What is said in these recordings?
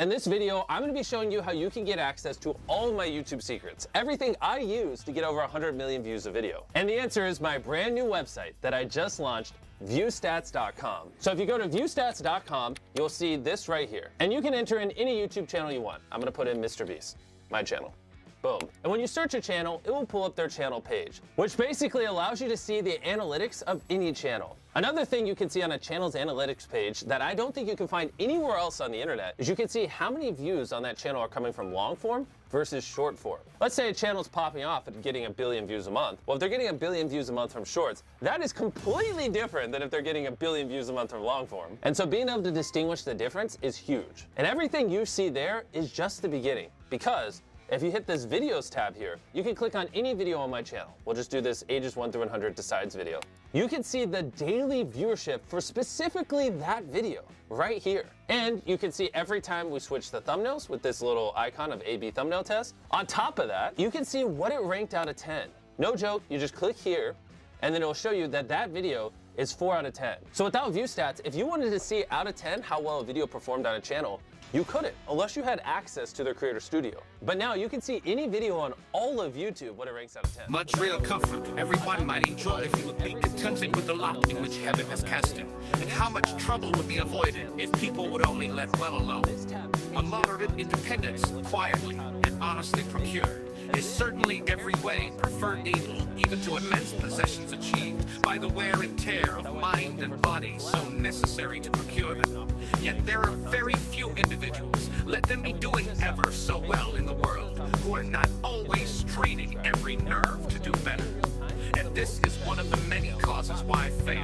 In this video, I'm going to be showing you how you can get access to all of my YouTube secrets, everything I use to get over 100 million views a video. And the answer is my brand new website that I just launched, Viewstats.com. So if you go to Viewstats.com, you'll see this right here. And you can enter in any YouTube channel you want. I'm going to put in Mr. Beast, my channel. Boom. And when you search a channel, it will pull up their channel page, which basically allows you to see the analytics of any channel. Another thing you can see on a channel's analytics page that I don't think you can find anywhere else on the internet is you can see how many views on that channel are coming from long form versus short form. Let's say a channel's popping off and getting 1 billion views a month. Well, if they're getting 1 billion views a month from shorts, that is completely different than if they're getting 1 billion views a month from long form. And so being able to distinguish the difference is huge. And everything you see there is just the beginning, because if you hit this videos tab here, you can click on any video on my channel. We'll just do this ages 1 through 100 decides video. You can see the daily viewership for specifically that video right here. And you can see every time we switch the thumbnails with this little icon of A/B thumbnail test. On top of that, you can see what it ranked out of 10. No joke, you just click here and then it'll show you that that video is 4 out of 10. So without view stats, if you wanted to see out of 10 how well a video performed on a channel, you couldn't, unless you had access to their Creator Studio. But now you can see any video on all of YouTube what it ranks out of 10. Much real comfort everyone might enjoy if you would be contented with the lot in which heaven has cast him, and how much trouble would be avoided if people would only let well alone. A moderate independence, quietly and honestly procured, is certainly every way preferred evil, even to immense possessions achieved by the wear and tear of mind and body so necessary to procure them. Yet there are very few individuals, let them be doing ever so well in the world, who are not always straining every nerve to do better. And this is one of the many causes why I fail.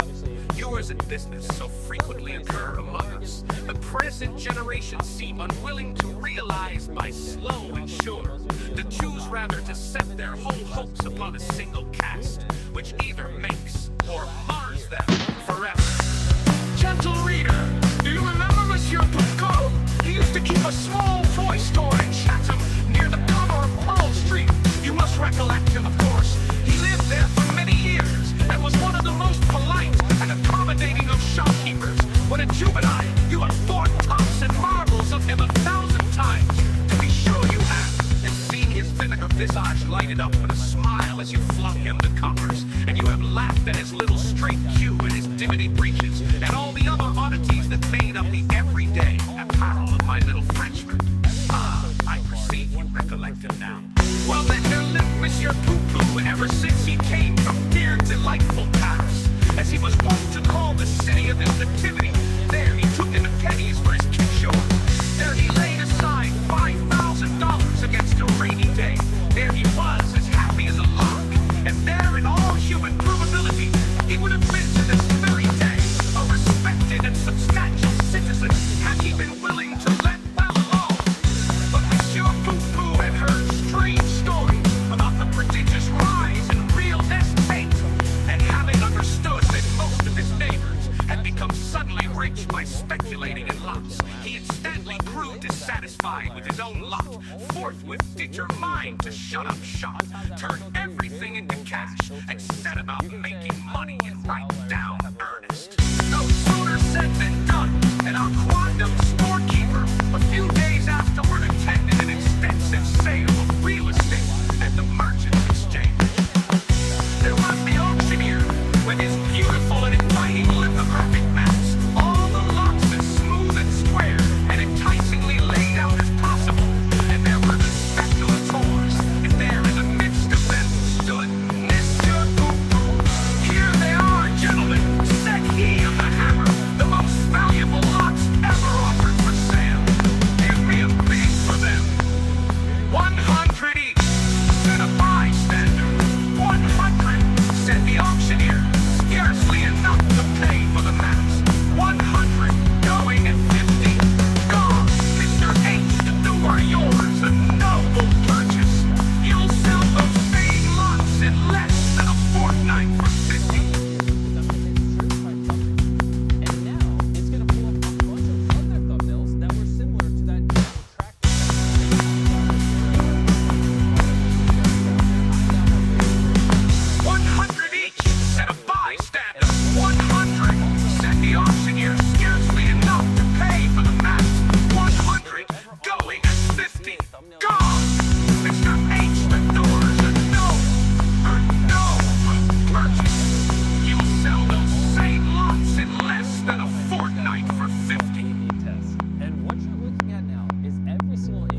Viewers in business so frequently occur among us. The present generation seem unwilling to realize by slow and sure, to choose rather to set their whole hopes upon a single cast, which either makes or mars them forever. Gentle reader, do you remember Monsieur Picot? He used to keep a small toy store in Chatham near the corner of Pearl Street. You must recollect him, of course. He lived there for many years and was one of the most polite and accommodating of shopkeepers. When a juvenile, you have bought tops and marbles of him 1,000 times. To be sure you have, and seen his vinegar visage lighted up with a smile as you flung him the coppers, and you have laughed at his little straight queue and his dimity breeches, and all the other oddities that made up the everyday apparel of my little Frenchman. Ah, I perceive you recollect him now. Well then, there lived Monsieur Poo-Poo ever since he came from dear delightful Paris, as he was wont to call the city of his nativity. There he took in the pennies for his kickshaw. There he laid aside $5,000 against a rainy day. There he was, as happy as a lark. And there, in all human probability, he would have been to this very day a respected and substantial citizen had he been willing to let well alone. But Monsieur Poo-Poo had heard strange stories about the prodigious rise in real estate, and having understood that most of his neighbors had become suddenly rich by speculating in lots, he instantly grew dissatisfied with his own lot, forthwith determined to shut up shop, turn everything into cash, and set about making money in right down earnest. No sooner said than done, and our quondam storekeeper, a few days afterward, attended an extensive sale of real estate at the Merchants Exchange. There was the auctioneer, with his beautiful and inviting lithographic maps, all the lots as smooth and square and enticingly laid out as possible, and there were the speculators, and there in the midst of them stood Mr. Poo-Poo. Here they are, gentlemen, said he of the hammer, the most valuable lots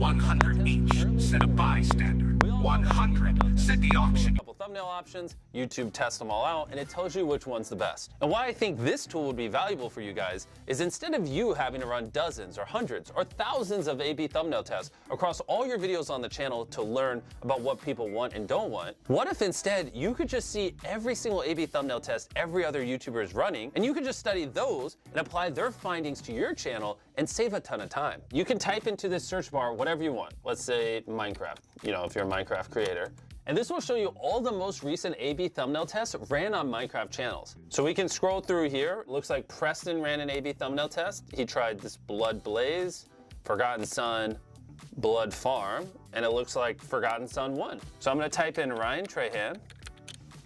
100 each, said a bystander. 100, said the auction. Couple thumbnail options, YouTube tests them all out, and it tells you which one's the best. And why I think this tool would be valuable for you guys is instead of you having to run dozens or hundreds or thousands of A/B thumbnail tests across all your videos on the channel to learn about what people want and don't want, what if instead you could just see every single A/B thumbnail test every other YouTuber is running, and you could just study those and apply their findings to your channel and save a ton of time. You can type into this search bar whatever you want. Let's say Minecraft, if you're a Minecraft creator. And this will show you all the most recent A/B thumbnail tests ran on Minecraft channels. So we can scroll through here. It looks like Preston ran an A/B thumbnail test. He tried this Blood Blaze, Forgotten Son, Blood Farm, and it looks like Forgotten Son won. So I'm gonna type in Ryan Trahan.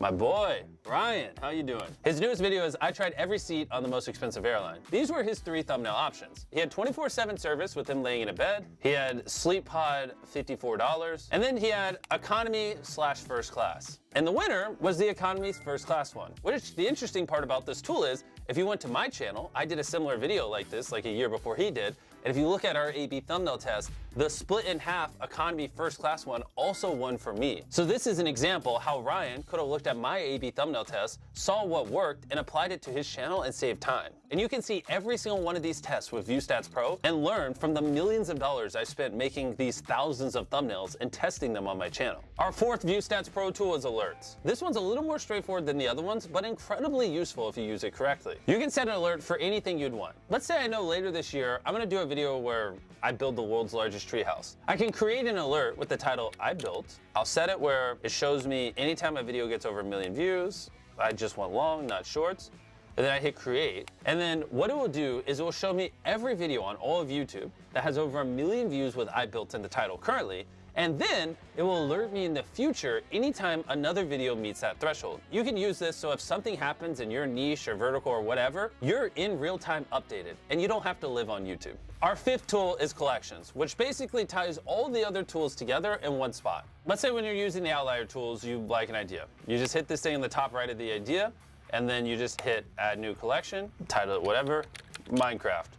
My boy, Ryan, how you doing? His newest video is I tried every seat on the most expensive airline. These were his 3 thumbnail options. He had 24/7 service with him laying in a bed. He had Sleep Pod, $54. And then he had economy/first class. And the winner was the economy's first class one. Which the interesting part about this tool is, if you went to my channel, I did a similar video like this like a year before he did. And if you look at our A/B thumbnail test, the split in half economy first class one also won for me. So this is an example how Ryan could have looked at my A/B thumbnail test, saw what worked, and applied it to his channel and saved time. And you can see every single one of these tests with Viewstats Pro and learn from the millions of dollars I spent making these thousands of thumbnails and testing them on my channel. Our 4th Viewstats Pro tool is alerts. This one's a little more straightforward than the other ones, but incredibly useful if you use it correctly. You can set an alert for anything you'd want. Let's say I know later this year, I'm gonna do a video where I build the world's largest treehouse. I can create an alert with the title I built. I'll set it where it shows me anytime a video gets over 1 million views. I just want long, not shorts. And then I hit create. And then what it will do is it will show me every video on all of YouTube that has over 1 million views with I built in the title currently. And then it will alert me in the future anytime another video meets that threshold. You can use this so if something happens in your niche or vertical or whatever, you're in real time updated and you don't have to live on YouTube. Our 5th tool is collections, which basically ties all the other tools together in one spot. Let's say when you're using the outlier tools, you like an idea. You just hit this thing in the top right of the idea, and then you just hit add new collection, title it whatever, Minecraft.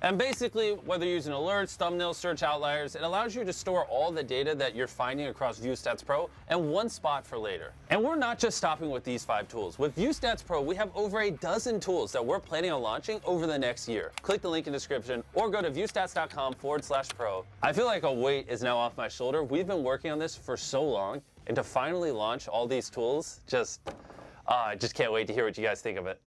And basically, whether you're using alerts, thumbnails, search outliers, it allows you to store all the data that you're finding across Viewstats Pro in one spot for later. And we're not just stopping with these 5 tools. With Viewstats Pro, we have over a dozen tools that we're planning on launching over the next year. Click the link in the description or go to viewstats.com/pro. I feel like a weight is now off my shoulder. We've been working on this for so long, and to finally launch all these tools, I just can't wait to hear what you guys think of it.